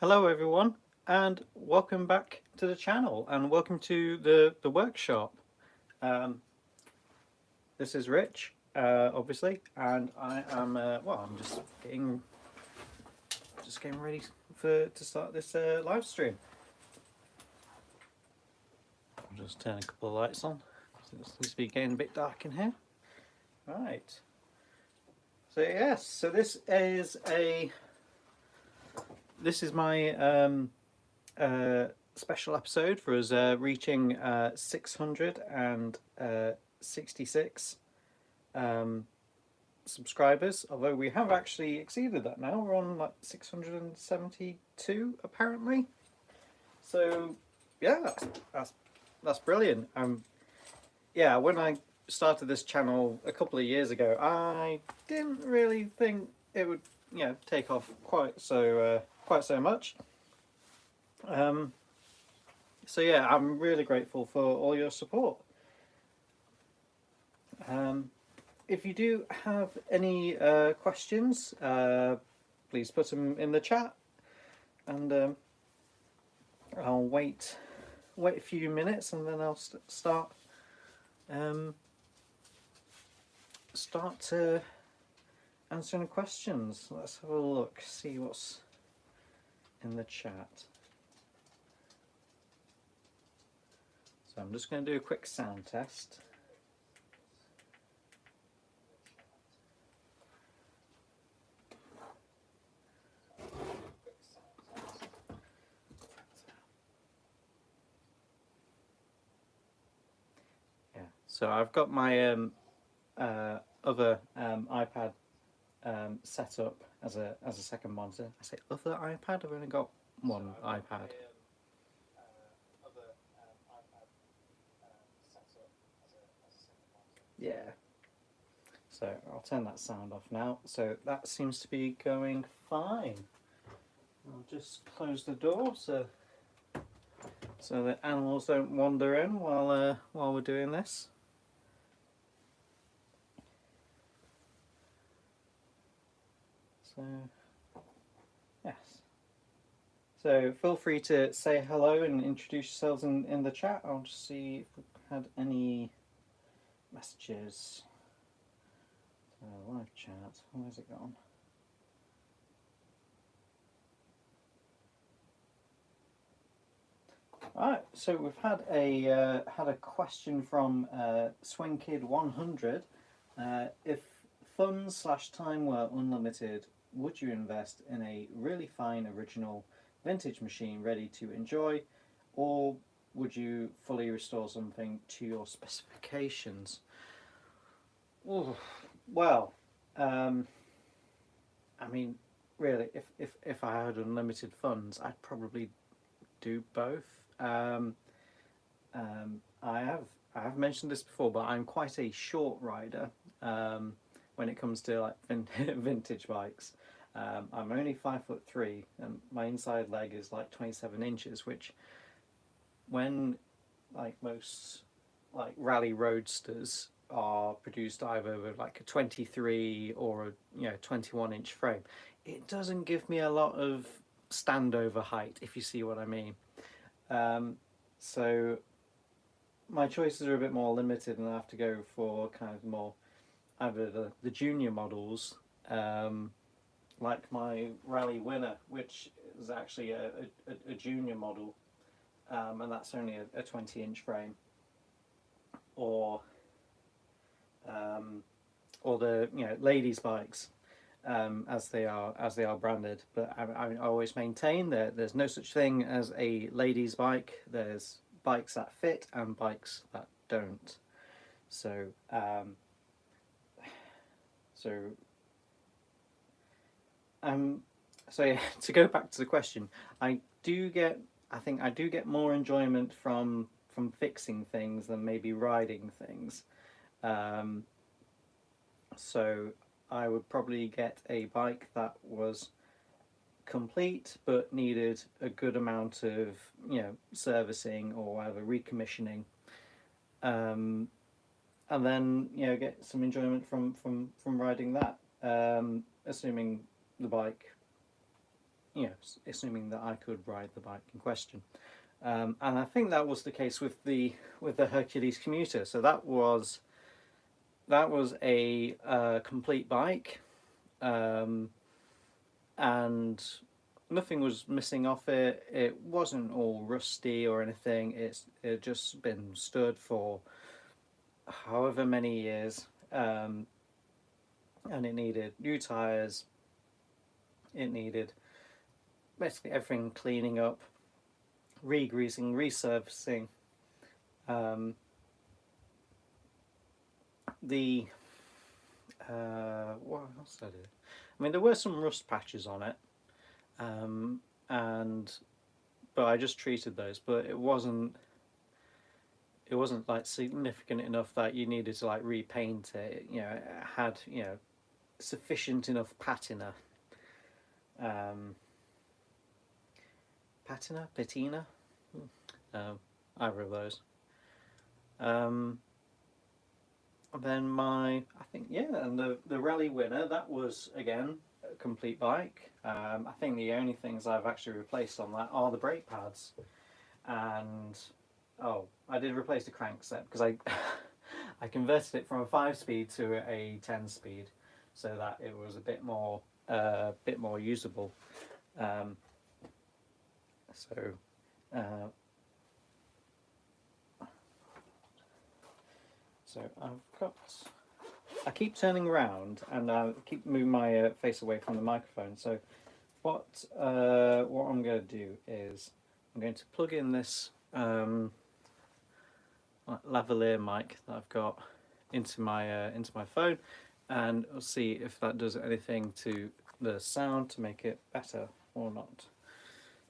Hello everyone, and welcome back to the channel, and welcome to the workshop. Um, this is Rich, obviously, and I am I'm just getting ready to start this live stream. I'll just turn a couple of lights on. It seems to be getting a bit dark in here. Right. So yes, so this is my special episode for us reaching 666 subscribers, although we have actually exceeded that now. We're on like 672 apparently. So yeah, that's brilliant. Yeah, when I started this channel a couple of years ago, I didn't really think it would take off quite so much. So yeah, I'm really grateful for all your support. If you do have any questions, please put them in the chat, and I'll wait a few minutes, and then I'll start answering questions. Let's have a look, see what's in the chat. So I'm just going to do a quick sound test. Yeah, so I've got my other iPad set up as a second monitor. I say other iPad. I've only got one iPad. Yeah. So I'll turn that sound off now. So that seems to be going fine. I'll just close the door so the animals don't wander in while we're doing this. So yes. So feel free to say hello and introduce yourselves in the chat. I'll just see if we've had any messages. Live chat, where's it gone? Alright, so we've had a question from SwingKid100. If funds/time were unlimited, would you invest in a really fine original vintage machine ready to enjoy, or would you fully restore something to your specifications? Ooh, well, I mean, really, if I had unlimited funds, I'd probably do both. I have mentioned this before, but I'm quite a short rider when it comes to like vintage bikes. I'm only 5'3", and my inside leg is like 27 inches, which, when like most like rally roadsters are produced either with like a 23 or a 21-inch frame, it doesn't give me a lot of standover height, if you see what I mean. So my choices are a bit more limited, and I have to go for kind of more either the junior models, like my Rally Winner, which is actually a junior model, and that's only a 20-inch frame, or the ladies' bikes, as they are branded. But I always maintain that there's no such thing as a ladies' bike. There's bikes that fit and bikes that don't. So so yeah, to go back to the question, I think I do get more enjoyment from fixing things than maybe riding things. So I would probably get a bike that was complete but needed a good amount of servicing or whatever, recommissioning, and then get some enjoyment from riding that, assuming the bike assuming that I could ride the bike in question. And I think that was the case with the Hercules commuter. So that was a complete bike, um, and nothing was missing off it. It wasn't all rusty or anything. It just been stood for however many years, and it needed new tires. It needed basically everything cleaning up, re-greasing, resurfacing. Um, the what else did I do? I mean, there were some rust patches on it, um, and but I just treated those. But it wasn't like significant enough that you needed to like repaint it. It had sufficient enough patina. Um, patina. Either of those. Um, and then I think and the rally winner, that was again a complete bike. I think the only things I've actually replaced on that are the brake pads, and I did replace the crankset because I I converted it from a 5-speed to a 10-speed, so that it was a bit more usable. Um, so uh, so I keep turning around and keep moving my face away from the microphone. So what I'm going to do is I'm going to plug in this lavalier mic that I've got into my phone, and we'll see if that does anything to the sound to make it better or not.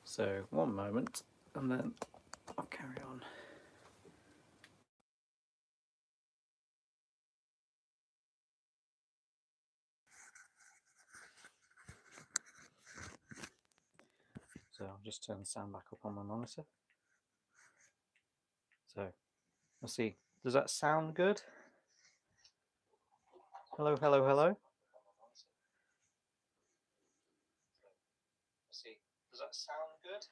So one moment, and then I'll carry on. So I'll just turn the sound back up on my monitor. So let's see. Does that sound good? Hello, hello, hello. See, does that sound good?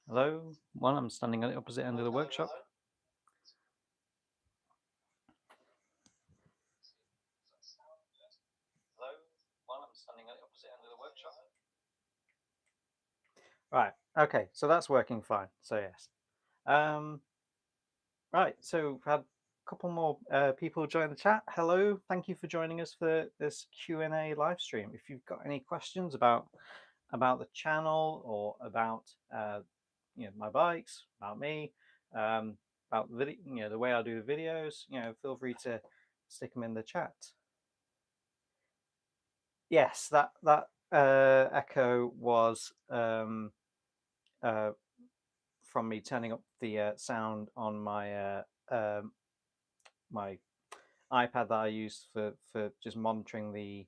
Hello. Well, I'm standing at the opposite end of the workshop. Hello. Well, I'm standing at the opposite end of the workshop. Right. Okay. So that's working fine. So yes. Right. So we've had a couple more people join the chat. Hello. Thank you for joining us for this Q&A live stream. If you've got any questions about the channel or about my bikes, about me, about the video, the way I do the videos, feel free to stick them in the chat. Yes, that echo was from me turning up the sound on my my iPad that I use for just monitoring the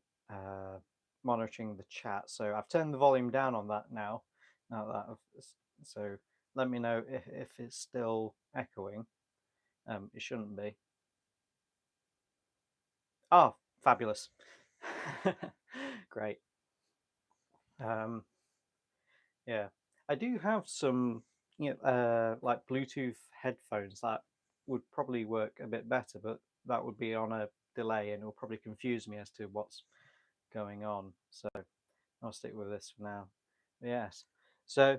chat. So I've turned the volume down on that now. So let me know if it's still echoing. It shouldn't be. Oh, fabulous! Great. Yeah, I do have some like Bluetooth headphones that would probably work a bit better, but that would be on a delay and it will probably confuse me as to what's going on. So I'll stick with this for now. Yes. So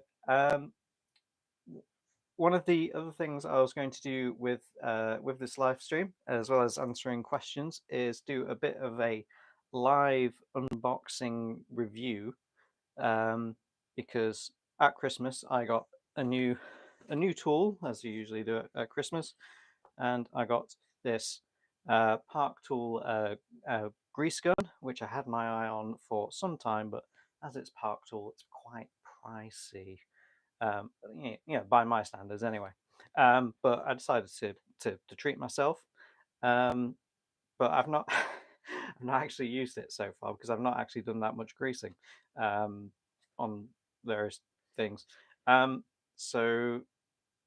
one of the other things I was going to do with this live stream, as well as answering questions, is do a bit of a live unboxing review, because at Christmas I got a new tool, as you usually do at Christmas, and I got this Park Tool grease gun, which I had my eye on for some time, but as it's Park Tool, it's quite pricey, by my standards anyway. But I decided to treat myself, but I've not I've not actually used it so far because I've not actually done that much greasing on various things. So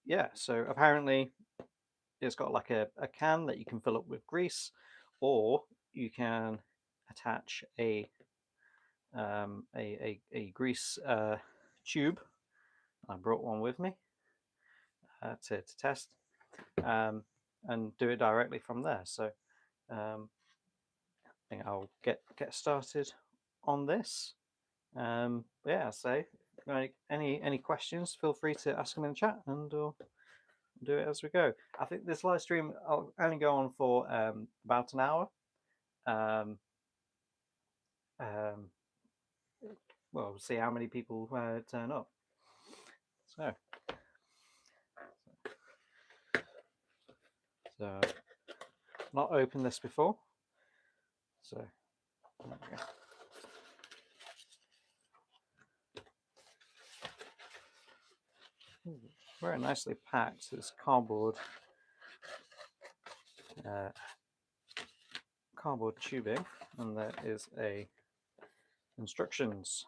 yeah, so apparently it's got like a can that you can fill up with grease, or you can attach a grease tube. I brought one with me to test and do it directly from there. So I think I'll get started on this. Yeah, so any questions, feel free to ask them in the chat, and we'll do it as we go. I think this live stream I'll only go on for about an hour. Well, we'll see how many people turn up. So not opened this before, so there we go. Ooh, very nicely packed. This cardboard tubing, and there is a instructions.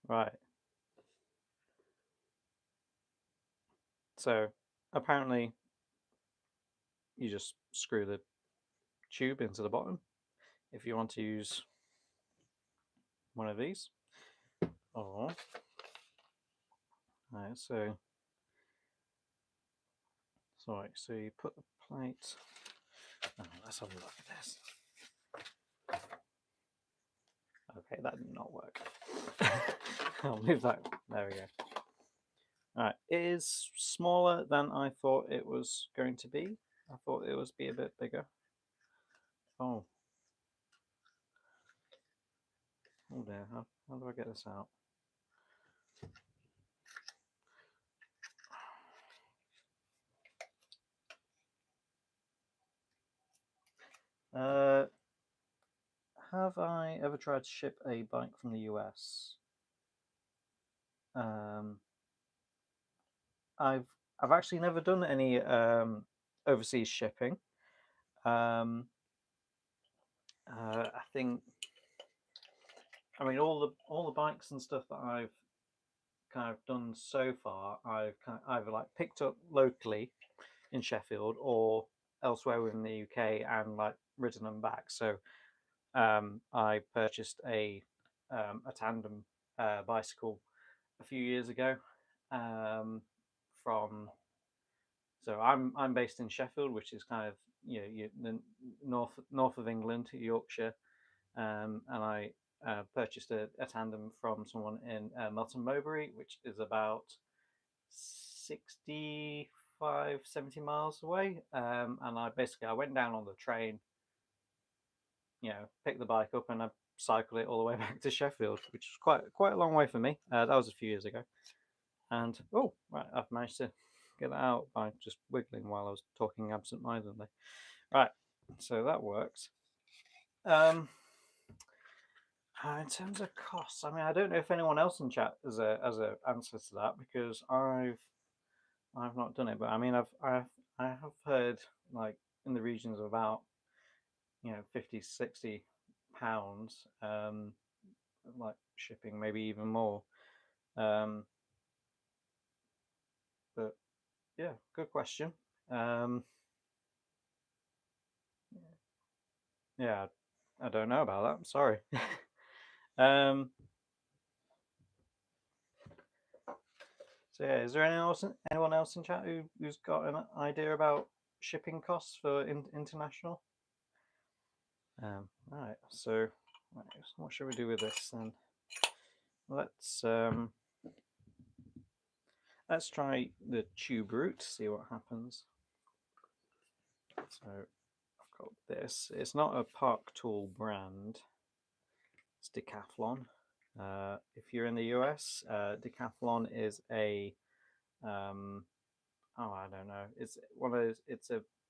Right. So apparently you just screw the tube into the bottom if you want to use one of these. Or right, so you put the plate. Oh, let's have a look at this. Okay, that did not work. I'll move that. There we go. Alright, it is smaller than I thought it was going to be. I thought it would be a bit bigger. Oh. Oh dear, how do I get this out? Have I ever tried to ship a bike from the US? I've actually never done any overseas shipping. I think, I mean, all the bikes and stuff that I've kind of done so far, I've kind of either like picked up locally in Sheffield or elsewhere within the UK and like ridden them back. So I purchased a tandem bicycle a few years ago from. So I'm based in Sheffield, which is kind of the north of England, Yorkshire, and I purchased a tandem from someone in Melton Mowbray, which is about 65, 70 miles away. And I went down on the train, picked the bike up, and I cycled it all the way back to Sheffield, which was quite a long way for me. That was a few years ago. And right, I've managed to get that out by just wiggling while I was talking absent-mindedly. Right, so that works. In terms of costs, I mean, I don't know if anyone else in chat has a answer to that, because I've not done it. But I mean, I have heard like in the regions of about 50, 60 pounds, like shipping, maybe even more. But yeah, good question. Yeah, I don't know about that. I'm sorry. So yeah, is there anyone else in chat who's got an idea about shipping costs for international? All right. So what should we do with this then? Let's try the tube route, see what happens. So I've got this. It's not a Park Tool brand. It's Decathlon. If you're in the US, Decathlon is a I don't know. It's one of those.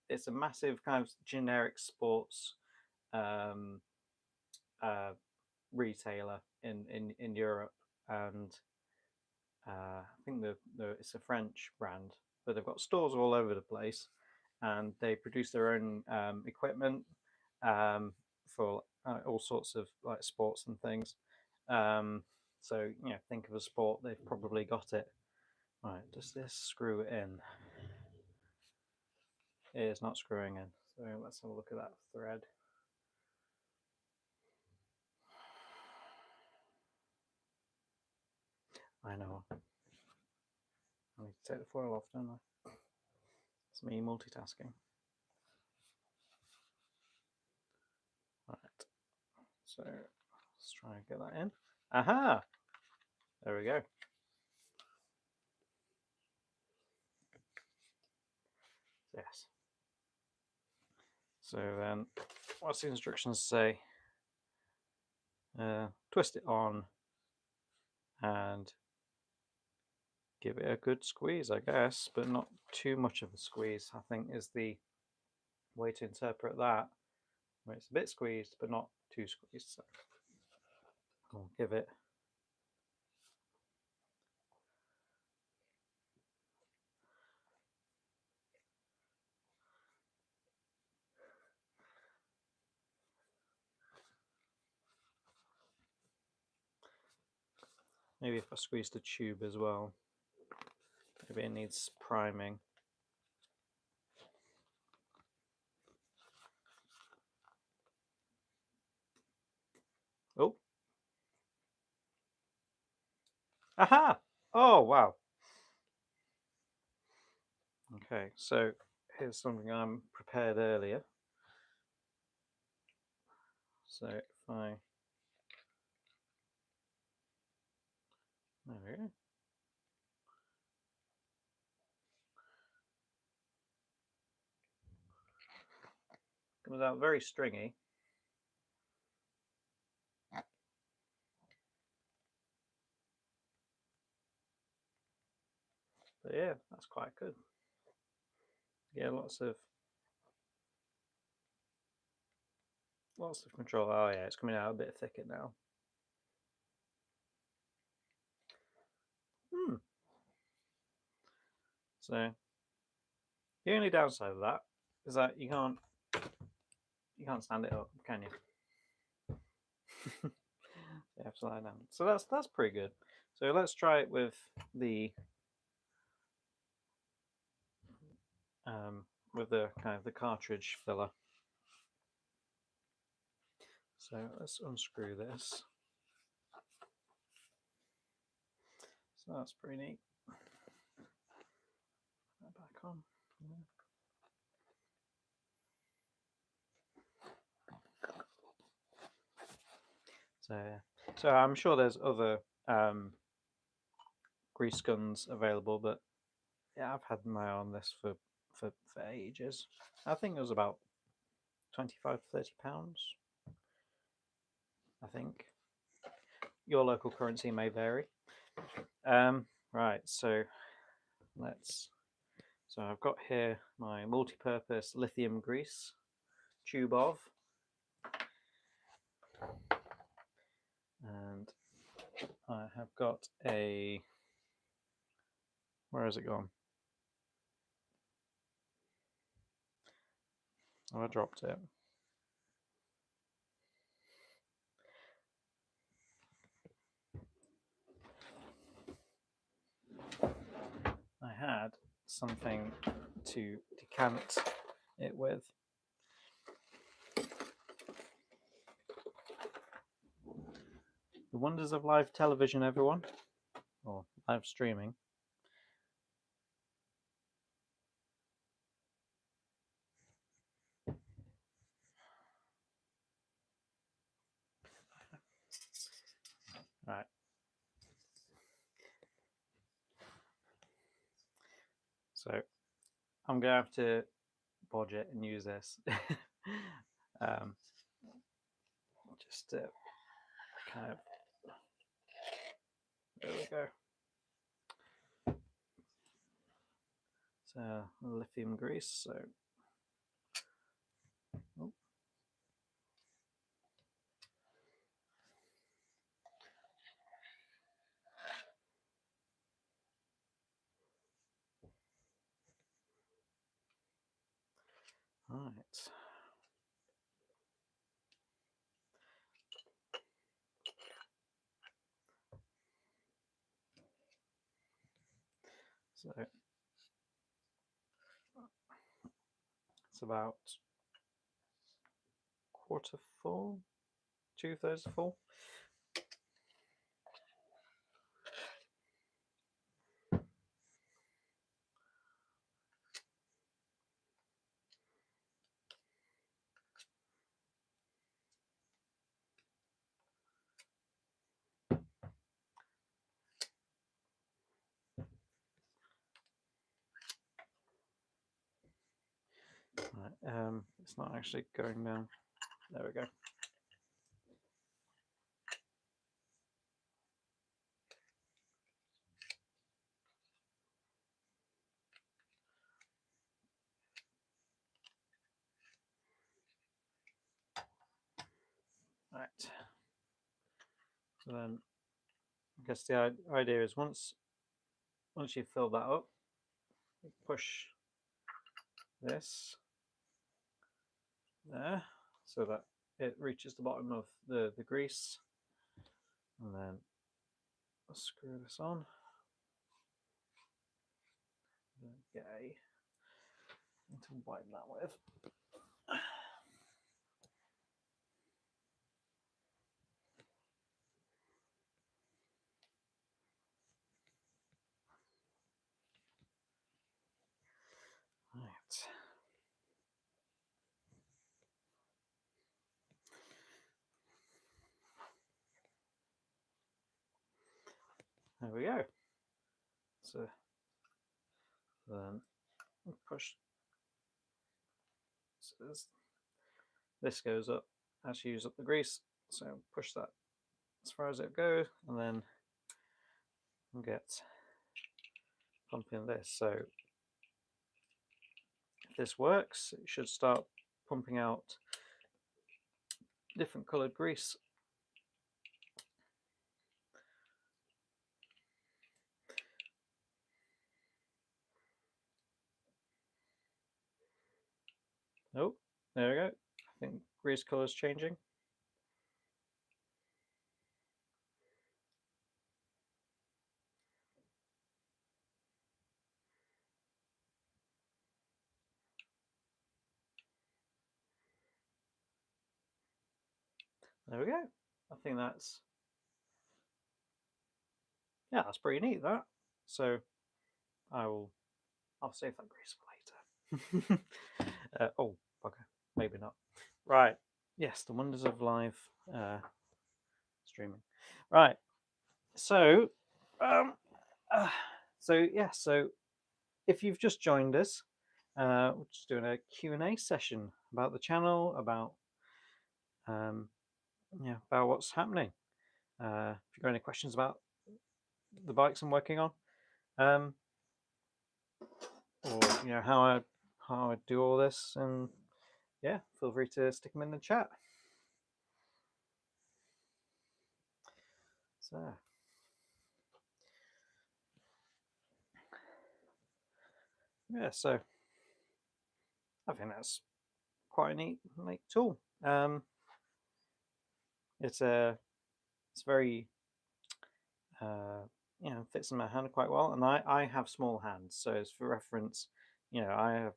It's a massive kind of generic sports retailer in Europe, and I think it's a French brand, but they've got stores all over the place, and they produce their own equipment for all sorts of like sports and things. So think of a sport, they've probably got it. Right, does this screw in? It is not screwing in. So let's have a look at that thread. I know. I need to take the foil off, don't I? It's me multitasking. Right. So let's try and get that in. Aha! There we go. Yes. So then, what's the instructions say? Twist it on and give it a good squeeze, I guess, but not too much of a squeeze, I think is the way to interpret that. Where it's a bit squeezed, but not too squeezed. So I'll give it. Maybe if I squeeze the tube as well, maybe it needs priming. Oh. Aha! Oh, wow. Okay, so here's something I'm prepared earlier. So if I... There we go. Comes out very stringy. But yeah, that's quite good. Yeah, lots of control. Oh yeah, it's coming out a bit thicker now. So the only downside of that is that you can't stand it up, can you? You have to lie down. So that's pretty good. So let's try it with the kind of the cartridge filler. So let's unscrew this. So that's pretty neat. Put that back on. Yeah. So I'm sure there's other grease guns available, but yeah, I've had my eye on this for ages. I think it was about £25 to £30. I think your local currency may vary. Right, so so I've got here my multi-purpose lithium grease tube of, and I have got a, where has it gone? Oh, I dropped it. I had something to decant it with. The wonders of live television, everyone, or live streaming. Right. So I'm going to have to bodge it and use this. Just to kind of, there we go. So lithium grease. So oh. Right. So it's about quarter full, 2/3 full. It's not actually going down. There we go. Right. So then, I guess the idea is once you fill that up, push this there so that it reaches the bottom of the grease, and then screw this on. Get a to wipe that with. Right. There we go. So then push. So this goes up as you use up the grease. So push that as far as it goes, and then get pumping this. So if this works, it should start pumping out different coloured grease. Oh, there we go. I think grease colour is changing. There we go. I think that's pretty neat, that. So I'll save that grease for later. Oh, okay, maybe not. Right. Yes, the wonders of live streaming. Right. So, so if you've just joined us, we're just doing a Q&A session about the channel, about about what's happening. If you've got any questions about the bikes I'm working on, or how I do all this, and yeah, feel free to stick them in the chat. So yeah, so I think that's quite a neat tool. It's very fits in my hand quite well, and I have small hands, so as for reference, I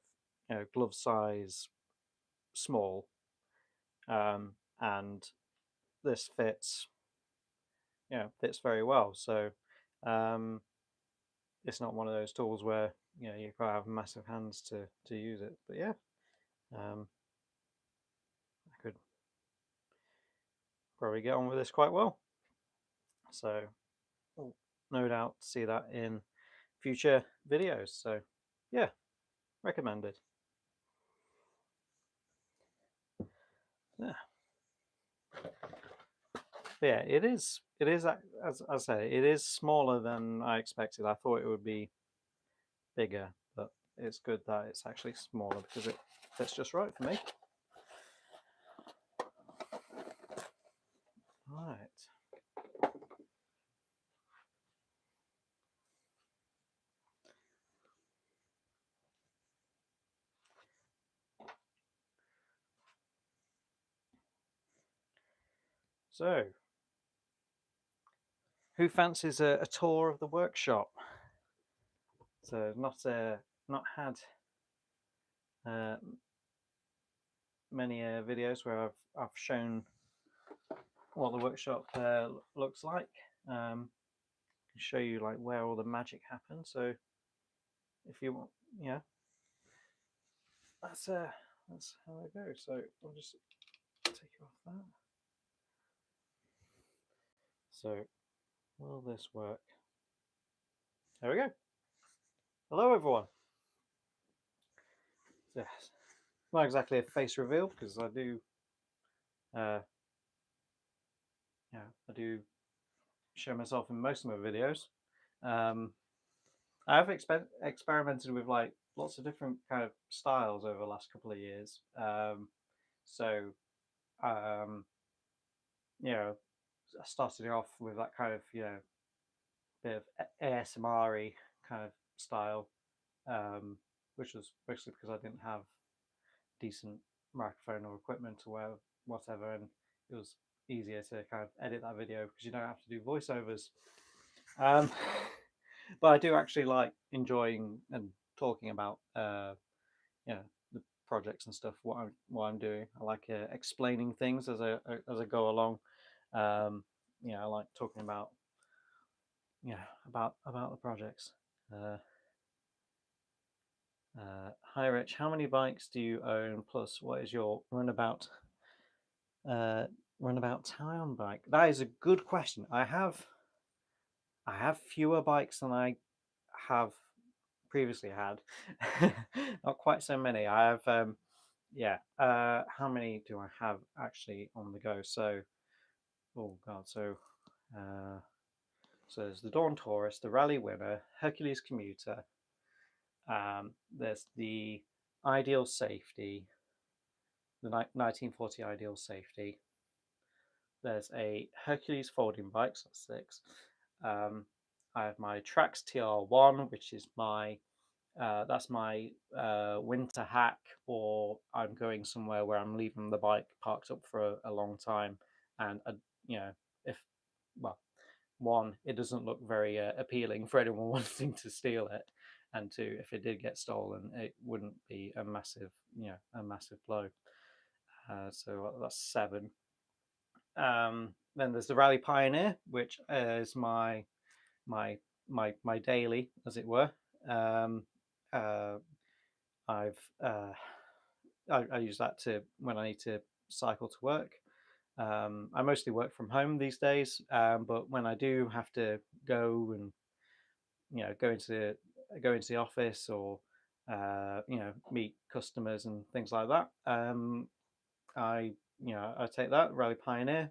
have glove size small, and this fits very well. So it's not one of those tools where you've got to have massive hands to use it. But yeah, I could probably get on with this quite well. So we'll no doubt see that in future videos. So yeah, recommended. Yeah. Yeah, it is. It is, as I say, it is smaller than I expected. I thought it would be bigger, but it's good that it's actually smaller because it fits just right for me. Right. So, who fancies a tour of the workshop? So, not had many videos where I've shown what the workshop looks like. Can show you like where all the magic happens. So, if you want, that's how it goes. So I'll just take you off that. So, will this work? There we go. Hello, everyone. Yes. not exactly a face reveal because I do, uh, yeah, I do show myself in most of my videos. Um, I have experimented with like lots of different kind of styles over the last couple of years. So um, you know, I started off with that kind of bit of ASMR kind of style, which was mostly because I didn't have decent microphone or equipment or whatever, and it was easier to kind of edit that video because you don't have to do voiceovers. Um, but I do actually like enjoying and talking about the projects and stuff. What I'm doing. I like explaining things as I go along. I like talking about about the projects. Uh, Hi Rich, how many bikes do you own? Plus, what is your uh, runabout town bike? That is a good question. I have fewer bikes than I have previously had. Not quite so many. I have how many do I have actually on the go? So oh god, uh, so there's the Dawn Taurus, the Rally Winner, Hercules Commuter. There's the Ideal Safety, the 1940 Ideal Safety. There's a Hercules folding bike, so that's six. I have my Trax TR1, which is that's my winter hack, or I'm going somewhere where I'm leaving the bike parked up for a long time, and if well, one, it doesn't look very appealing for anyone wanting to steal it, and two, if it did get stolen, it wouldn't be a massive blow. So that's seven. Then there's the Rally Pioneer, which is my my daily, as it were. Um, uh, I've I use that to when I need to cycle to work. I mostly work from home these days, but when I do have to go and go into the office or meet customers and things like that, I take that Rally Pioneer.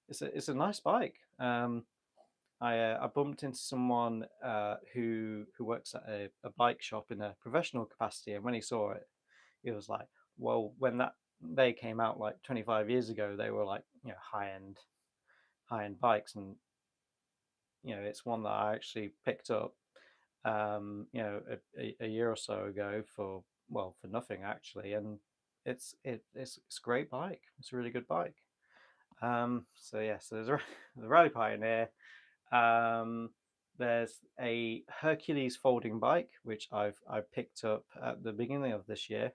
It's a nice bike. I bumped into someone who works at a bike shop in a professional capacity, and when he saw it, he was like, "Well, when they came out like 25 years ago, they were like high end bikes, and it's one that I actually picked up, a year or so ago for nothing actually, and it's a great bike. It's a really good bike. So there's the Rally Pioneer. Um, there's a Hercules folding bike which I picked up at the beginning of this year.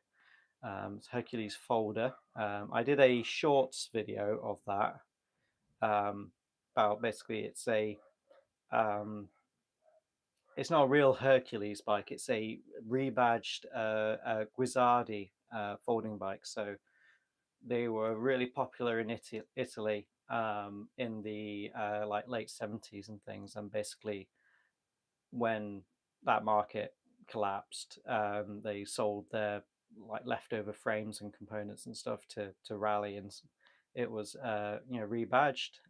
It's Hercules Folder. I did a shorts video of that. About basically um, it's not a real Hercules bike. It's a rebadged Guisardi folding bike. So they were really popular in Italy in the like late 70s and things. And basically, when that market collapsed, they sold their like leftover frames and components and stuff to Rally, and it was rebadged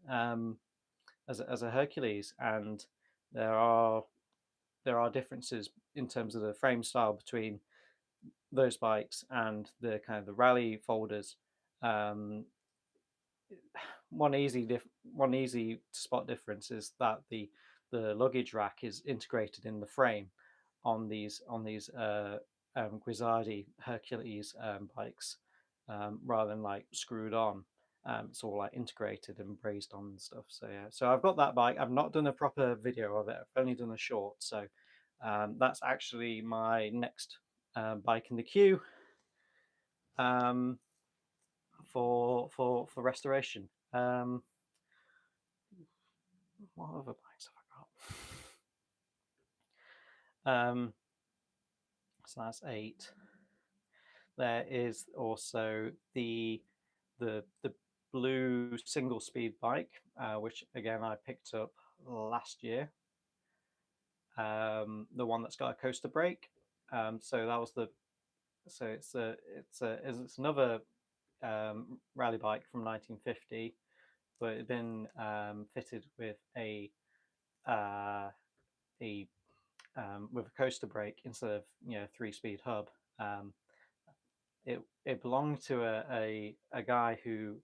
as a Hercules. And there are there are differences in terms of the frame style between those bikes and the kind of the Rally folders. Um, one easy to spot difference is that the luggage rack is integrated in the frame on these Guisardi Hercules bikes, rather than like screwed on. It's all like integrated and brazed on and stuff. So yeah, so I've got that bike. I've not done a proper video of it. I've only done a short. So that's actually my next bike in the queue, um, for restoration. What other bikes have I got? So that's eight. There is also the blue single speed bike, which again I picked up last year. The one that's got a coaster brake. So that was So it's another rally bike from 1950, but it had been fitted with uh, a with a coaster brake instead of 3-speed hub. Um, it belonged to a guy who,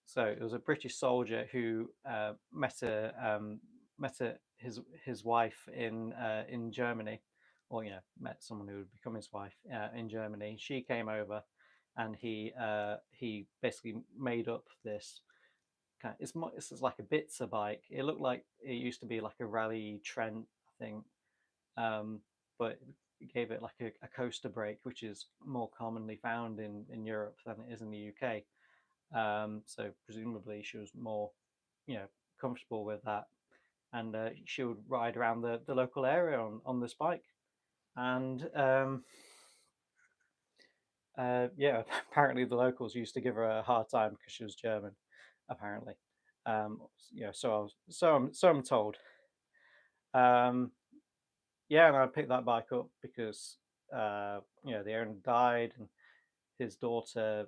so it was a British soldier who met his wife in Germany, or met someone who would become his wife in Germany. She came over, and he basically made up this kind of, it's like a Bitzer bike. It looked like it used to be like a Rally Trent, I think, um, but it gave it like a coaster brake, which is more commonly found in Europe than it is in the UK. So presumably she was more, comfortable with that, and she would ride around the local area on this bike. And yeah, apparently the locals used to give her a hard time because she was German. Apparently, so I'm told. Um, yeah, and I picked that bike up because the owner died, and his daughter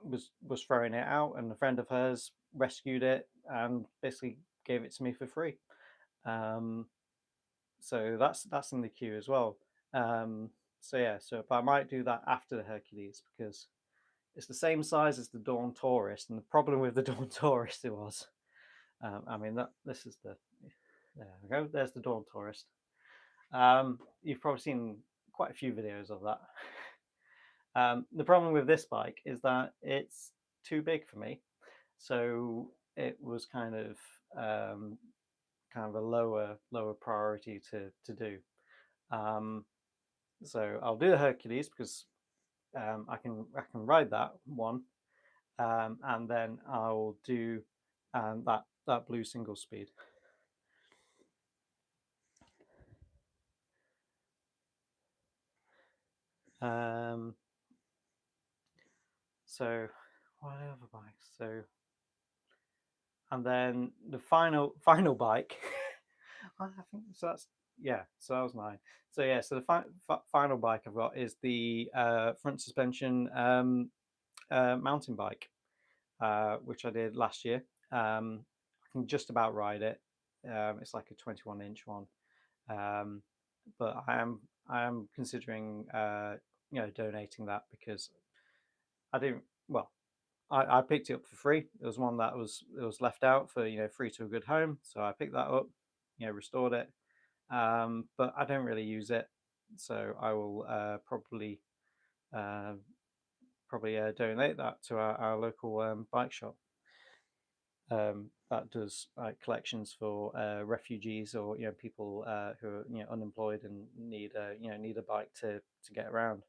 was throwing it out, and a friend of hers rescued it and basically gave it to me for free. Um, so that's in the queue as well. So yeah, but I might do that after the Hercules because it's the same size as the Dawn Tourist, and the problem with the Dawn Tourist I mean that this is there we go. There's the Dawn Tourist. You've probably seen quite a few videos of that. The problem with this bike is that it's too big for me, so it was kind of a lower priority to do. So I'll do the Hercules because I can ride that one, and then I'll do that blue single speed. Um, so what are the other bikes? So and then the final bike. I think so. So that was mine. So yeah, so the final bike I've got is the front suspension mountain bike, which I did last year. I can just about ride it. It's like a 21-inch one, um, but I am considering donating that because I didn't. Well, I picked it up for free. It was one that was left out for free to a good home, so I picked that up, restored it. But I don't really use it, so I will uh, probably donate that to our local bike shop that does collections for refugees or people who are unemployed and need a bike to get around.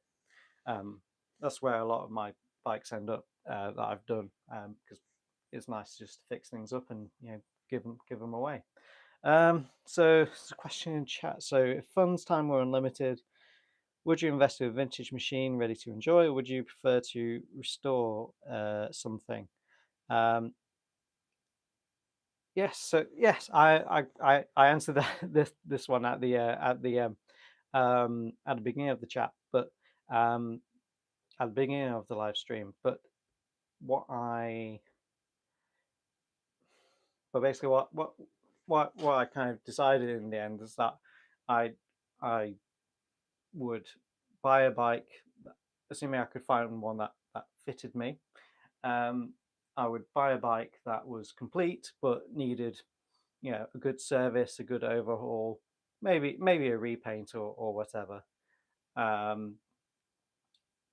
That's where a lot of my bikes end up that I've done because it's nice just to fix things up and give them away. So it's a question in chat. So if funds time were unlimited, would you invest in a vintage machine ready to enjoy, or would you prefer to restore something? Um, yes. So yes, I answered that, this one at the beginning of the chat, but um, at the beginning of the live stream. What I but basically what I kind of decided in the end is that I I would buy a bike, assuming I could find one that fitted me. Um, I would buy a bike that was complete but needed, a good service, a good overhaul, maybe a repaint or whatever. Um,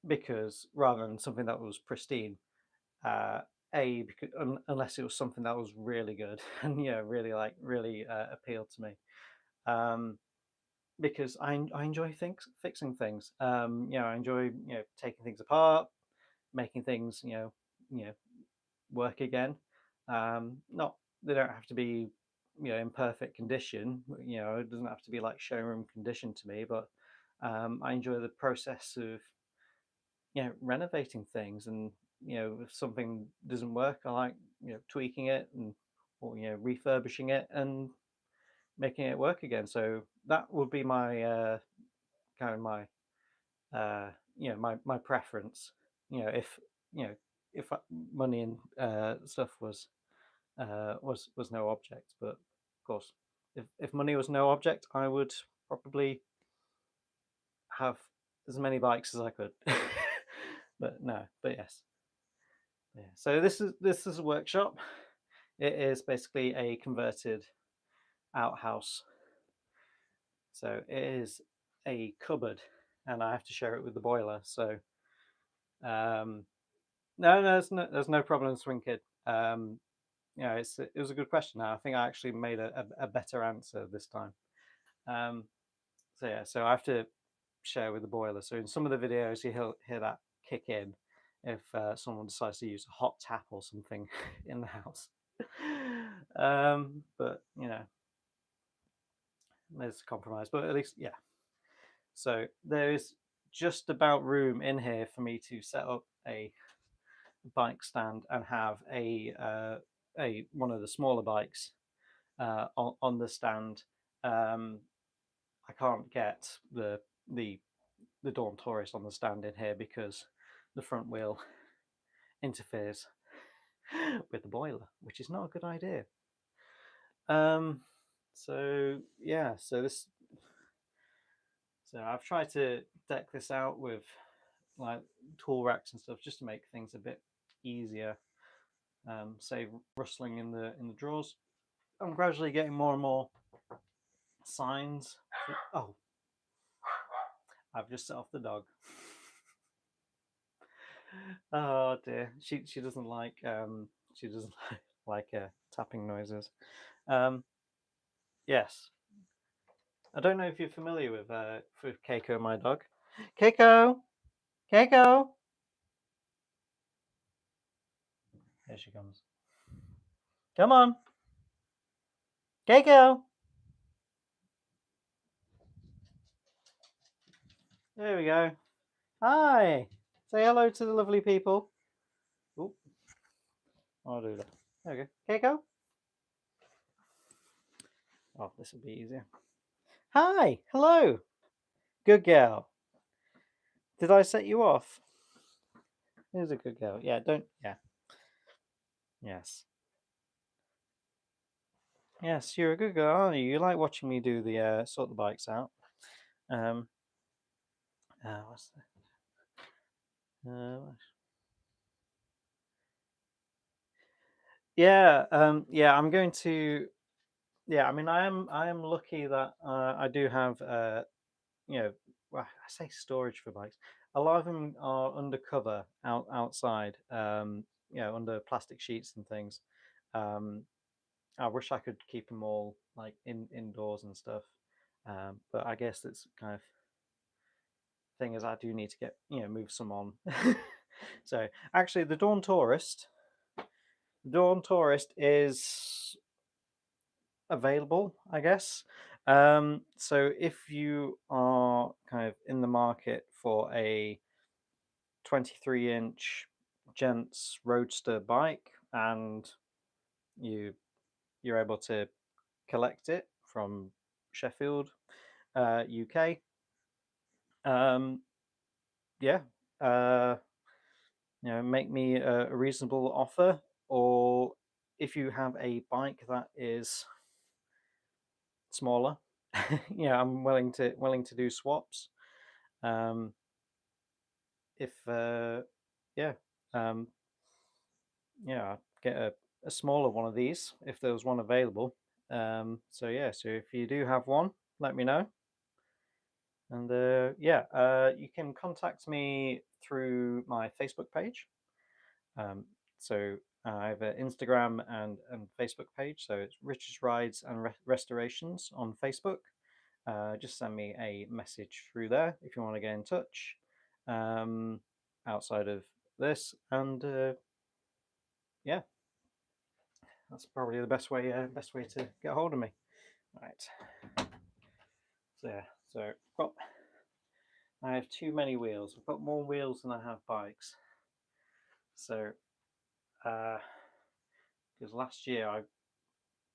because rather than something that was pristine, uh, because, unless it was something that was really good and really appealed to me. Um, because I enjoy fixing things. I enjoy taking things apart, making things you know work again. Not They don't have to be in perfect condition. It doesn't have to be like showroom condition to me, but I enjoy the process of renovating things. And if something doesn't work, I like tweaking it and or refurbishing it and making it work again. So that would be my kind of you know, my preference. You know, if money and stuff was no object, but of course, if money was no object, I would probably have as many bikes as I could. But no, but yes. Yeah. So this is a workshop. It is basically a converted outhouse. So it is a cupboard, and I have to share it with the boiler. So no, there's no problem, Swing Kid. Yeah, it was a good question. I think I actually made a better answer this time. So yeah, so I have to share with the boiler. So in some of the videos, you hear that kick in if someone decides to use a hot tap or something in the house. But you know, there's a compromise. But at least, yeah. So there is just about room in here for me to set up a bike stand and have a one of the smaller bikes on the stand. I can't get the Dawn Taurus on the stand in here because the front wheel interferes with the boiler, which is not a good idea. So yeah, so I've tried to deck this out with like tool racks and stuff just to make things a bit easier. Save rustling in the drawers. I'm gradually getting more and more signs. Oh, I've just set off the dog. Oh dear, she doesn't like she doesn't like tapping noises. Yes, I don't know if you're familiar with Keiko, my dog. Keiko, Keiko. Here she comes. Come on, Keiko. There we go. Hi. Say hello to the lovely people. Oop, I'll do that. There we go. Keiko. Oh, this will be easier. Hi. Hello. Good girl. Did I set you off? Here's a good girl. Yeah, don't. Yeah. Yes. Yes, you're a good girl, aren't you? You like watching me do the sort the bikes out. What's that? Yeah. I'm going to. Yeah, I mean, I am lucky that I do have you know, well, I say storage for bikes. A lot of them are undercover outside, you know, under plastic sheets and things. Um, I wish I could keep them all like indoors and stuff, but I guess it's kind of thing is I do need to get move some on. So actually, the Dawn Tourist is available, I guess. So if you are kind of in the market for a 23-inch gents roadster bike and you're able to collect it from Sheffield, UK, yeah, uh, make me a reasonable offer, or if you have a bike that is smaller, yeah, I'm willing to do swaps. If yeah, um, yeah, get a smaller one of these if there was one available. So yeah, so if you do have one, let me know. And yeah, you can contact me through my Facebook page. So I have an Instagram and Facebook page. So it's Richard's Rides and Restorations on Facebook. Just send me a message through there if you want to get in touch. Outside of this, and yeah, that's probably the best way to get hold of me. Right. So yeah, so I have too many wheels. I've got more wheels than I have bikes. So because last year I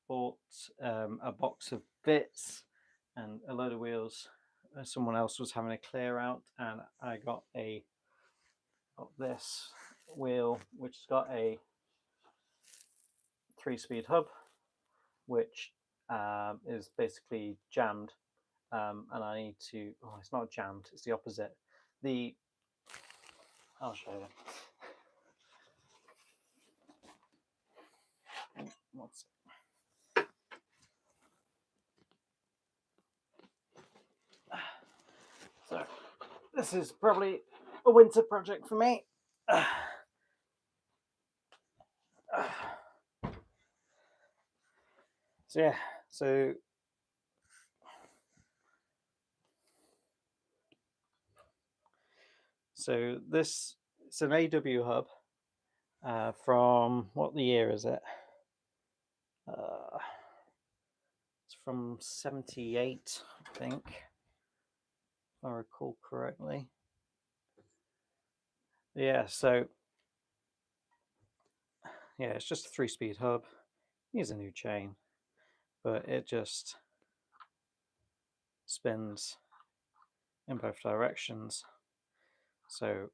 bought a box of bits and a load of wheels someone else was having a clear out, and I got this wheel which has got a 3-speed hub, which is basically jammed, and I need to. Oh, it's not jammed; it's the opposite. I'll show you. What's so? This is probably a winter project for me. So yeah, so this it's an AW hub from what the year is it? It's from '78, I think, if I recall correctly. Yeah, so yeah, it's just a 3-speed hub. Needs a new chain, but it just spins in both directions. So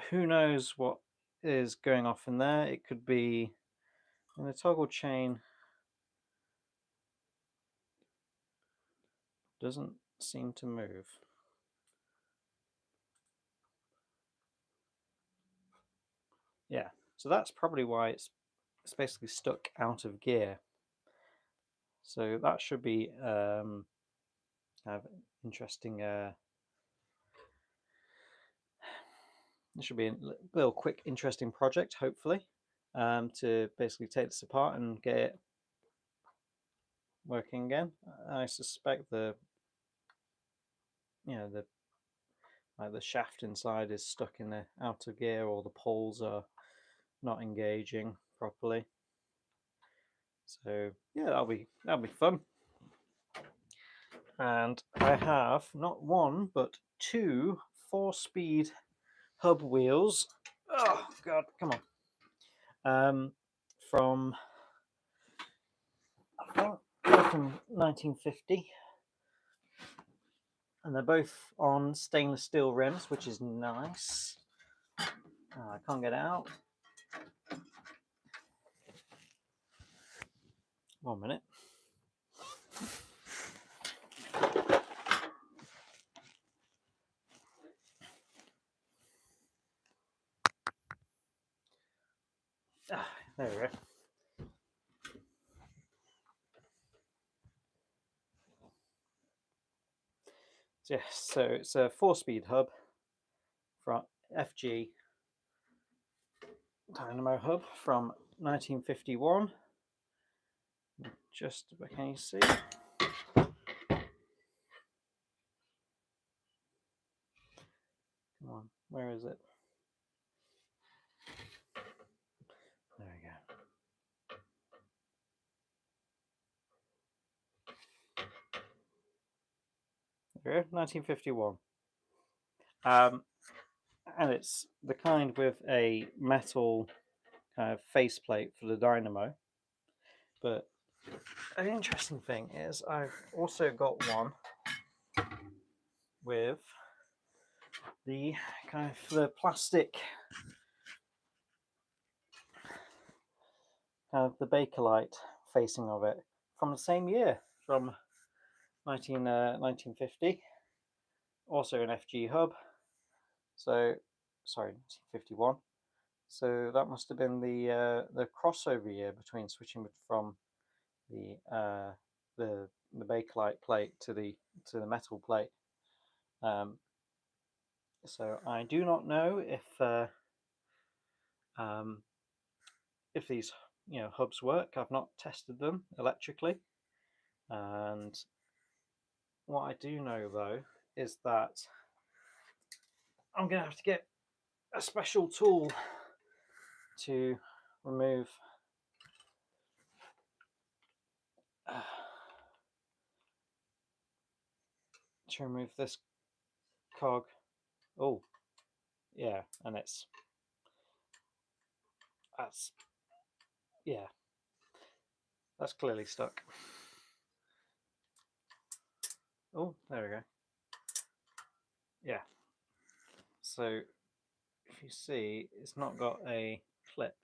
who knows what is going off in there? It could be in the toggle chain. Doesn't seem to move. Yeah, so that's probably why it's basically stuck out of gear. So that should be kind of interesting. It should be a little quick, interesting project, hopefully, to basically take this apart and get it working again. I suspect the shaft inside is stuck in the outer gear, or the poles are not engaging properly. So yeah, that'll be fun. And I have not one but 2 4-speed hub wheels. Oh god, come on. From I think they're from 1950, and they're both on stainless steel rims, which is nice. I can't get it out. 1 minute. There we go. Yes, so it's a 4-speed hub from FG dynamo hub from 1951. Just, can you see? Come on, where is it? There we go. There we go, 1951. And it's the kind with a metal kind of faceplate for the dynamo. But an interesting thing is I've also got one with the kind of the plastic, kind of the Bakelite facing of it from the same year, from 1950. Also an FG hub. So, sorry, 1951. So that must have been the crossover year between switching from the Bakelite plate to the metal plate. So I do not know if these hubs work. I've not tested them electrically, and what I do know though is that I'm going to have to get a special tool to remove this cog. Oh, yeah, and that's that's clearly stuck. Oh, there we go. Yeah. So if you see, it's not got a clip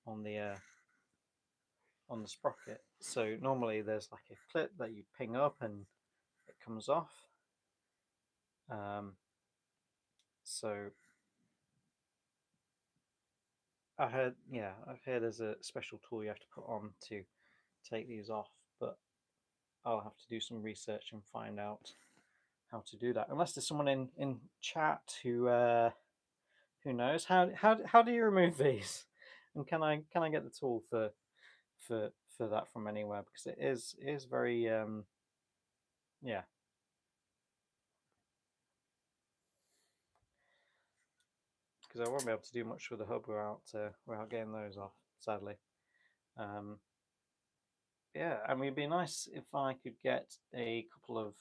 on the sprocket. So normally there's like a clip that you ping up and it comes off. So I've heard there's a special tool you have to put on to take these off, but I'll have to do some research and find out how to do that. Unless there's someone in chat who knows how do you remove these, and can I get the tool for that from anywhere, because it is very yeah, because I won't be able to do much with the hub without getting those off, sadly. Um, yeah, I mean, it'd be nice if I could get a couple of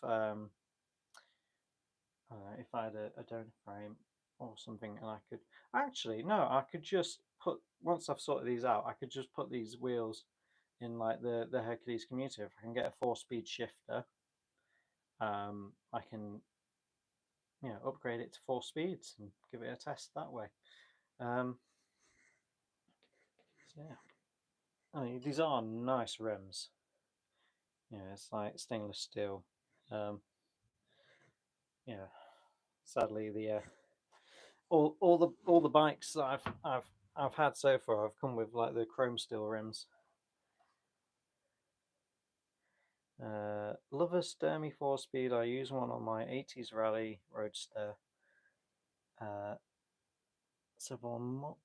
if I had a donor frame or something, and I could actually no, I could just put, once I've sorted these out, I could just put these wheels in like the Hercules commuter. If I can get a 4-speed shifter, I can upgrade it to 4 speeds and give it a test that way. So yeah, I mean, these are nice rims. It's like stainless steel. Yeah, sadly the all the bikes that I've had so far have come with like the chrome steel rims. Love a Sturmy 4-speed. I use one on my 80s rally roadster. Uh, several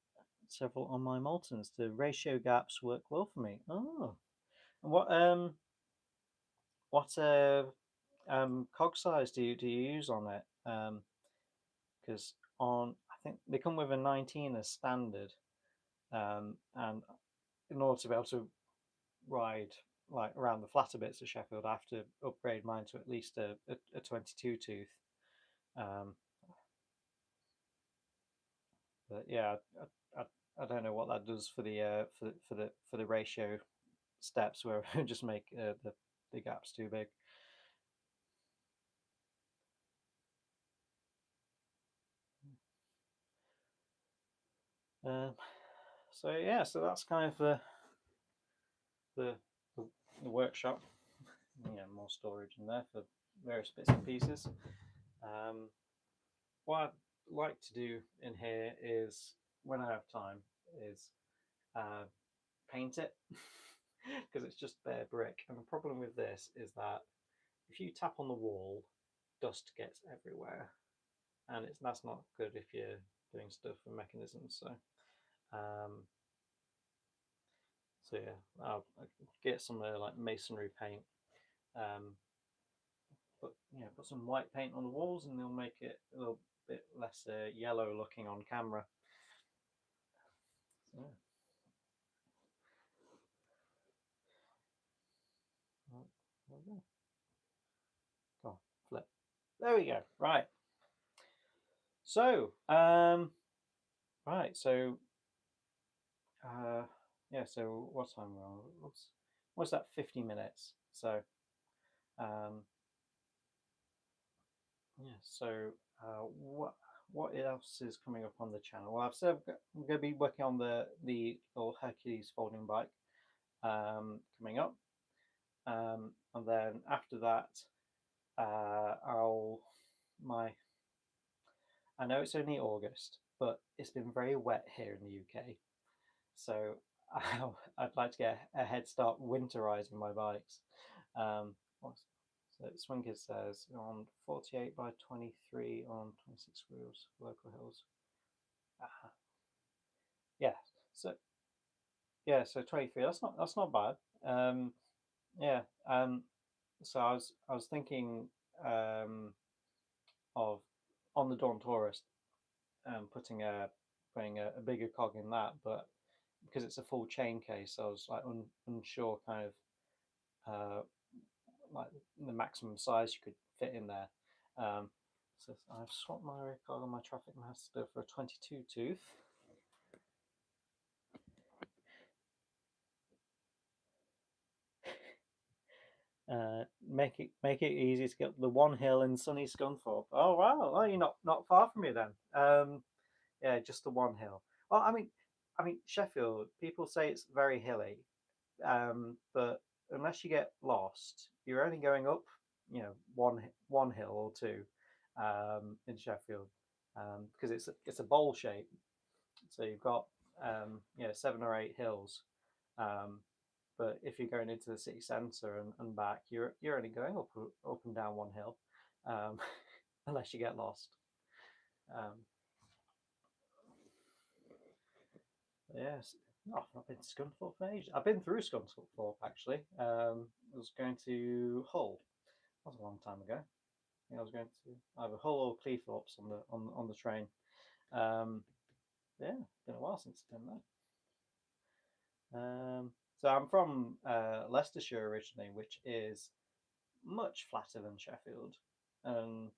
on my Moltons. The ratio gaps work well for me. Oh, what cog size do you use on it? Because I think they come with a 19 as standard, and in order to be able to ride like around the flatter bits of Sheffield, I have to upgrade mine to at least a 22 tooth. Um, but yeah, I don't know what that does for the ratio steps where it just make the gaps too big. Um, so yeah, so that's kind of the, the, the workshop. Yeah, more storage in there for various bits and pieces. What I'd like to do in here is, when I have time, is uh, paint it because it's just bare brick. And the problem with this is that if you tap on the wall, dust gets everywhere, and that's not good if you're doing stuff with mechanisms. Um, so yeah, I'll get some like masonry paint. Um, put some white paint on the walls, and they'll make it a little bit less yellow looking on camera. So, yeah. There we go. Go on, flip. There we go. Right. So, right. So, yeah. So, what time we're on? What's that? 50 minutes. So, um, yeah. So, what else is coming up on the channel? Well, I've said I'm going to be working on the little Hercules folding bike coming up, and then after that, I'll my I know it's only August, but it's been very wet here in the UK. So I'd like to get a head start winterizing my bikes. So Swinkers says on 48 by 23 on 26 wheels, local hills. Yeah. So yeah, so 23. That's not bad. Yeah. So I was thinking of, on the Dawn Tourist, putting a bigger cog in that, but because it's a full chain case, I was like unsure kind of like the maximum size you could fit in there. Um, so I've swapped my rear cog on my Traffic Master for a 22 tooth. make it easy to get the one hill in sunny Scunthorpe. Oh wow, well, you're not far from me then. Yeah, just the one hill. Well, I mean Sheffield. People say it's very hilly, but unless you get lost, you're only going up, one hill or two, in Sheffield, because it's a bowl shape. So you've got 7 or 8 hills, um, but if you're going into the city centre and back, you're only going up and down one hill, um, unless you get lost. Um, yes. Oh, I've not been to Scunthorpe for ages. I've been through Scunthorpe actually. I was going to Hull. That was a long time ago. I was going to either Hull or Cleethorpes on the train. Um, yeah, been a while since I've been there. So I'm from Leicestershire originally, which is much flatter than Sheffield, um,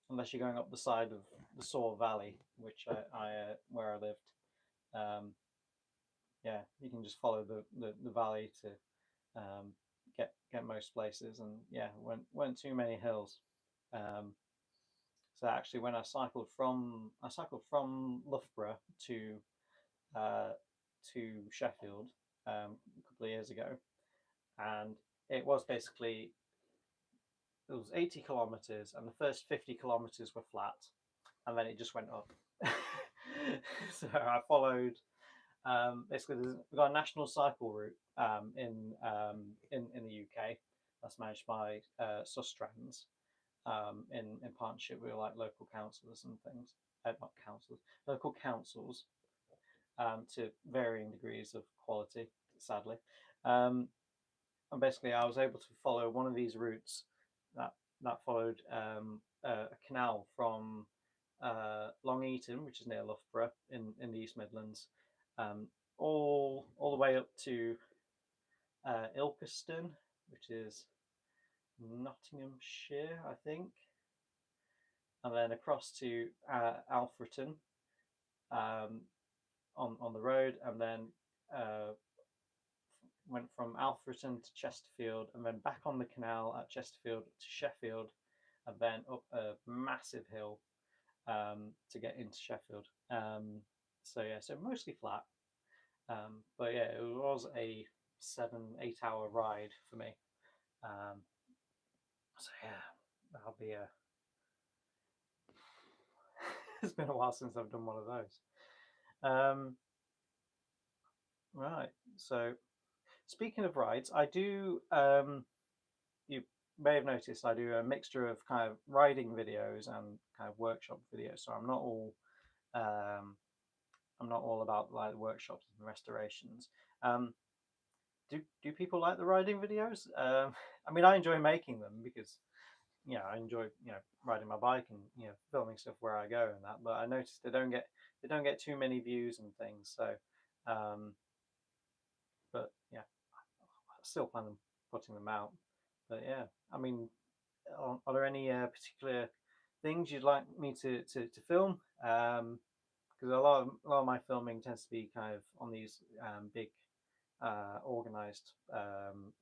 unless you're going up the side of the Soar Valley, which I where I lived. Um, yeah, you can just follow the valley to get most places, and yeah, weren't too many hills. Um, so actually, when I cycled from Loughborough uh, to Sheffield, a couple of years ago, and it was basically it was 80 kilometers, and the first 50 kilometers were flat, and then it just went up. So I followed. Basically, we've got a national cycle route in the UK that's managed by Sustrans, in partnership with like local councillors and things. Not councillors, local councils, to varying degrees of quality, sadly. Um, and basically, I was able to follow one of these routes that followed a canal from Long Eaton, which is near Loughborough in the East Midlands, all the way up to Ilkeston, which is Nottinghamshire, I think, and then across to Alfreton, um, on the road, and then uh, went from Alfreton to Chesterfield, and then back on the canal at Chesterfield to Sheffield, and then up a massive hill to get into Sheffield. So yeah, so mostly flat, but yeah, it was a 7-8 hour ride for me. Um, so yeah, that'll be a. It's been a while since I've done one of those. Um, right. So speaking of rides, I do. You may have noticed I do a mixture of kind of riding videos and kind of workshop videos. So Um, I'm not all about like workshops and restorations. Um, do people like the riding videos? I mean, I enjoy making them because I enjoy riding my bike and filming stuff where I go and that. But I noticed they don't get too many views and things. So, um, but yeah, I still plan on putting them out. But yeah, I mean, are there any particular things you'd like me to film? Because a lot of my filming tends to be kind of on these big organized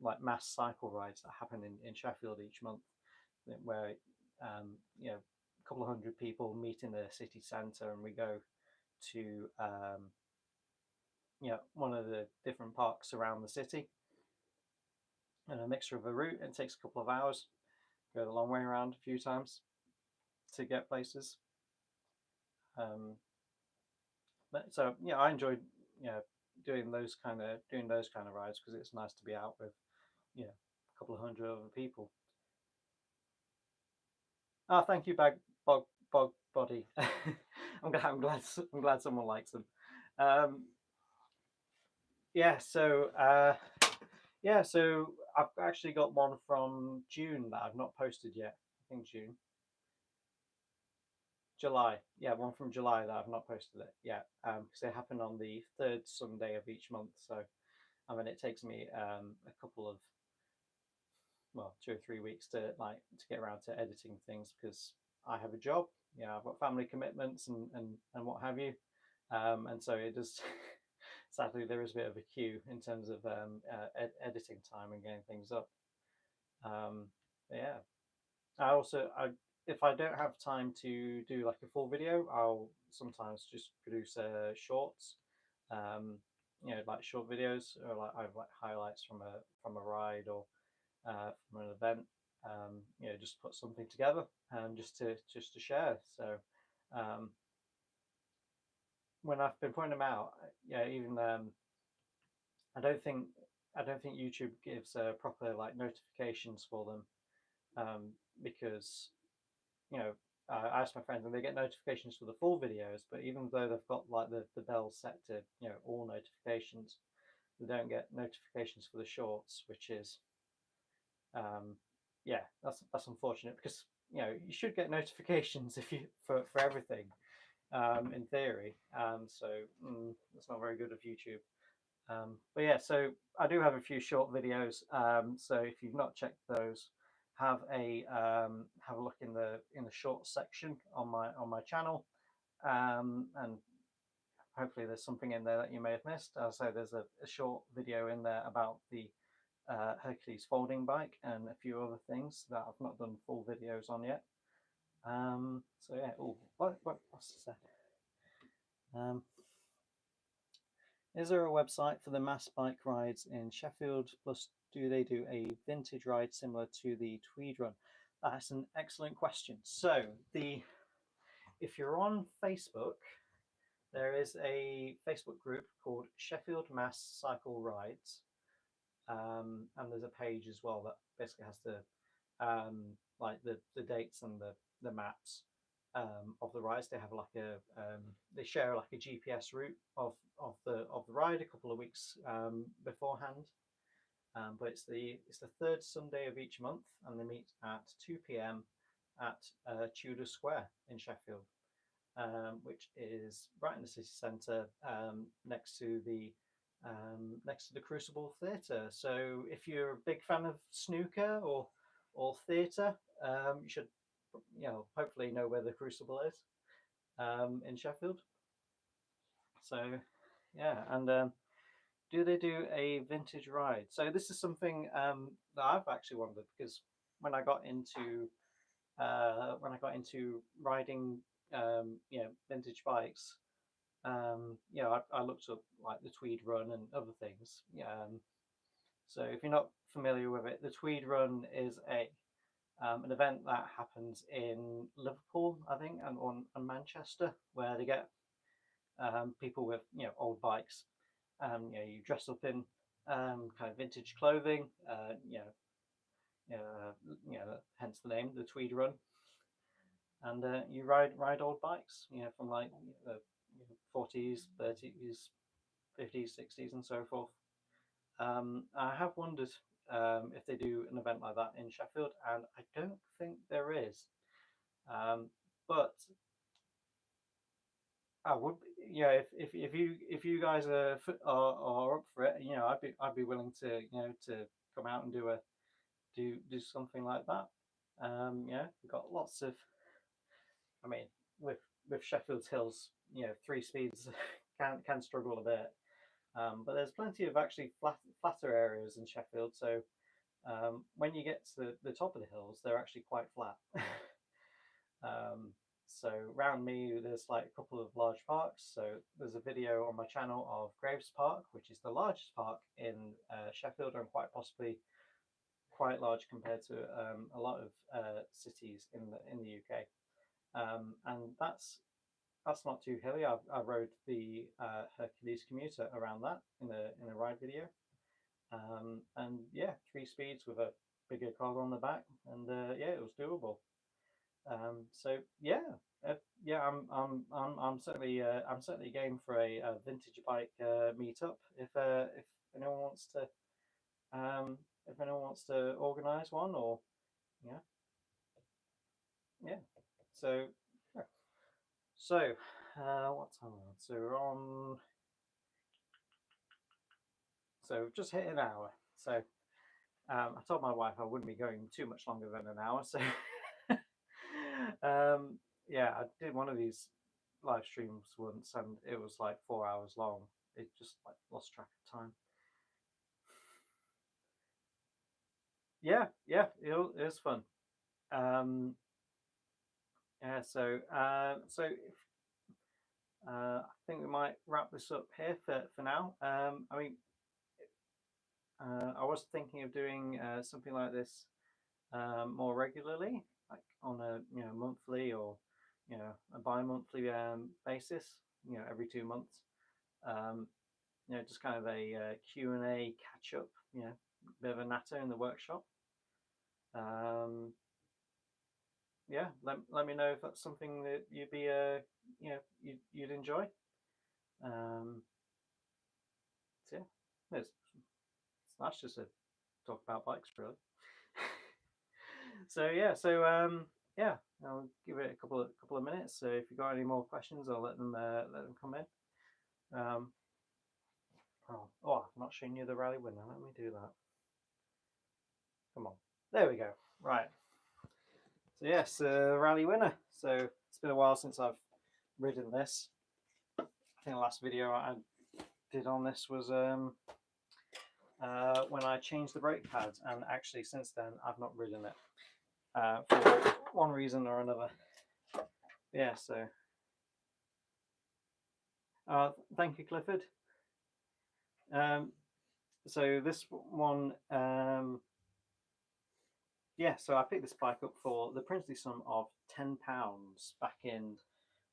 like mass cycle rides that happen in Sheffield each month, where a couple of hundred people meet in the city centre, and we go to one of the different parks around the city, and a mixture of a route. And it takes a couple of hours, go the long way around a few times to get places. Um, but so yeah, I enjoyed doing those kind of rides because it's nice to be out with a couple of hundred other people. Oh, thank you, Bog Body. I'm glad someone likes them. Um, yeah, so so I've actually got one from June that I've not posted yet. I think June, July. Yeah, one from July that I've not posted it yet because they happen on the third Sunday of each month. So I mean, it takes me a couple of 2 or 3 weeks to get around to editing things because I have a job. I've got family commitments and what have you, and so it does. Sadly, there is a bit of a queue in terms of editing time and getting things up. But yeah, if I don't have time to do like a full video, I'll sometimes just produce shorts, um, like short videos, or like I have like highlights from a ride or from an event. Just put something together and just to share. So um, when I've been pointing them out, yeah, even I don't think I don't think YouTube gives proper like notifications for them, because you know, I ask my friends and they get notifications for the full videos, but even though they've got like the bell set to all notifications, they don't get notifications for the shorts, which is um, yeah, that's unfortunate because you should get notifications if you for everything, in theory. So that's not very good of YouTube. But yeah, so I do have a few short videos. So if you've not checked those, have a look in the short section on my channel, and hopefully there's something in there that you may have missed. So there's a short video in there about the Hercules folding bike and a few other things that I've not done full videos on yet. So yeah, what's that? Is there a website for the mass bike rides in Sheffield? Plus, do they do a vintage ride similar to the Tweed Run? That's an excellent question. So, if you're on Facebook, there is a Facebook group called Sheffield Mass Cycle Rides, and there's a page as well that basically has like the dates and the maps of the rides. They have like they share like a GPS route of the ride a couple of weeks beforehand. But it's the third Sunday of each month, and they meet at 2 p.m. at Tudor Square in Sheffield, which is right in the city centre, next to the Crucible Theatre. So if you're a big fan of snooker or theatre, you should hopefully know where the Crucible is, in Sheffield. So yeah, and do they do a vintage ride? So this is something that I've actually wondered because when I got into riding, vintage bikes, I looked up like the Tweed Run and other things. So if you're not familiar with it, the Tweed Run is an event that happens in Liverpool, I think, and Manchester, where they get people with old bikes. You dress up in kind of vintage clothing. Hence the name, the Tweed Run, and you ride old bikes. From like the 40s, 30s, 50s, 60s, and so forth. I have wondered if they do an event like that in Sheffield, and I don't think there is. But I would, if you guys are up for it, I'd be willing to to come out and do something like that. We've got lots of, I mean, with Sheffield's hills, 3 speeds can struggle a bit. But there's plenty of actually flatter areas in Sheffield. So when you get to the top of the hills, they're actually quite flat. um, so around me, there's like a couple of large parks. So there's a video on my channel of Graves Park, which is the largest park in Sheffield, and quite possibly quite large compared to a lot of cities in the UK. And that's not too hilly. I rode the Hercules commuter around that in a ride video, and yeah, 3 speeds with a bigger car on the back, and yeah, it was doable. So yeah, yeah, I'm certainly game for a vintage bike meetup if anyone wants to organise one, or yeah, yeah. So yeah. So what time are we on? So we're on. So just hit an hour. So I told my wife I wouldn't be going too much longer than an hour. So yeah, I did one of these live streams once, and it was like 4 hours long. It just like lost track of time. Yeah, yeah, it is fun. Um, yeah, I think we might wrap this up here for now. I mean, I was thinking of doing something like this more regularly, like on a monthly or a bi-monthly basis. Every 2 months. Um, just kind of a Q&A catch up. Bit of a natter in the workshop. Um, yeah, let me know if that's something that you'd be you'd enjoy. Um, so yeah, it's nice just to talk about bikes really. Yeah, I'll give it a couple of minutes. So if you've got any more questions, I'll let them come in. I've not shown you the rally winner. Let me do that. Come on, there we go. Right. So yes, rally winner. So it's been a while since I've ridden this. I think the last video I did on this was when I changed the brake pads, and actually since then I've not ridden it for one reason or another. Yeah, so thank you, Clifford. So this one, yeah, so I picked this bike up for the princely sum of £10 back in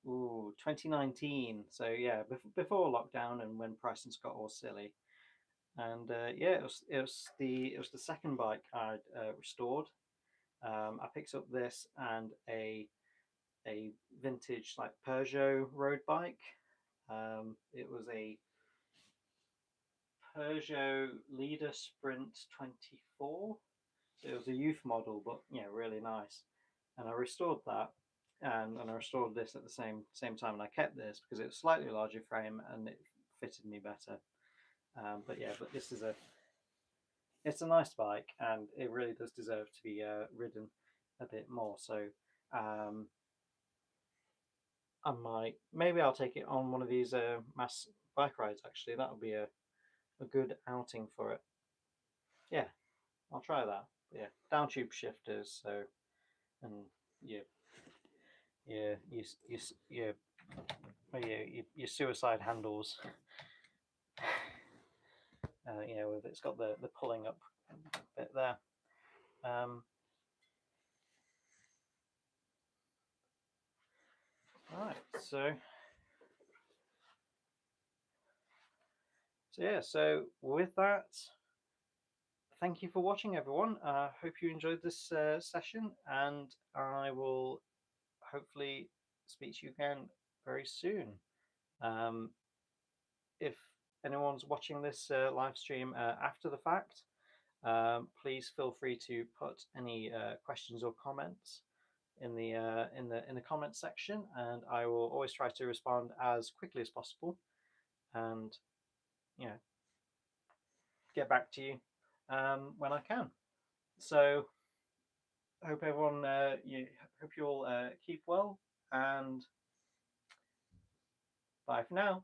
2019. So yeah, before lockdown and when pricing got all silly. And yeah, it was the second bike I'd restored. I picked up this and a vintage like Peugeot road bike. It was a Peugeot Leader Sprint 24. So it was a youth model, but really nice. And I restored that, and I restored this at the same time, and I kept this because it was slightly larger frame and it fitted me better. But yeah, but it's a nice bike, and it really does deserve to be ridden a bit more. So um, maybe I'll take it on one of these mass bike rides. Actually, that would be a good outing for it. Yeah, I'll try that. But yeah, down tube shifters. So and yeah, yeah, yeah, your suicide handles. It's got the pulling up bit there. Right, so yeah, so with that, thank you for watching, everyone. I hope you enjoyed this session, and I will hopefully speak to you again very soon. Um, if anyone's watching this live stream after the fact, please feel free to put any questions or comments in the comments section, and I will always try to respond as quickly as possible, and get back to you when I can. So I hope everyone hope you all keep well, and bye for now.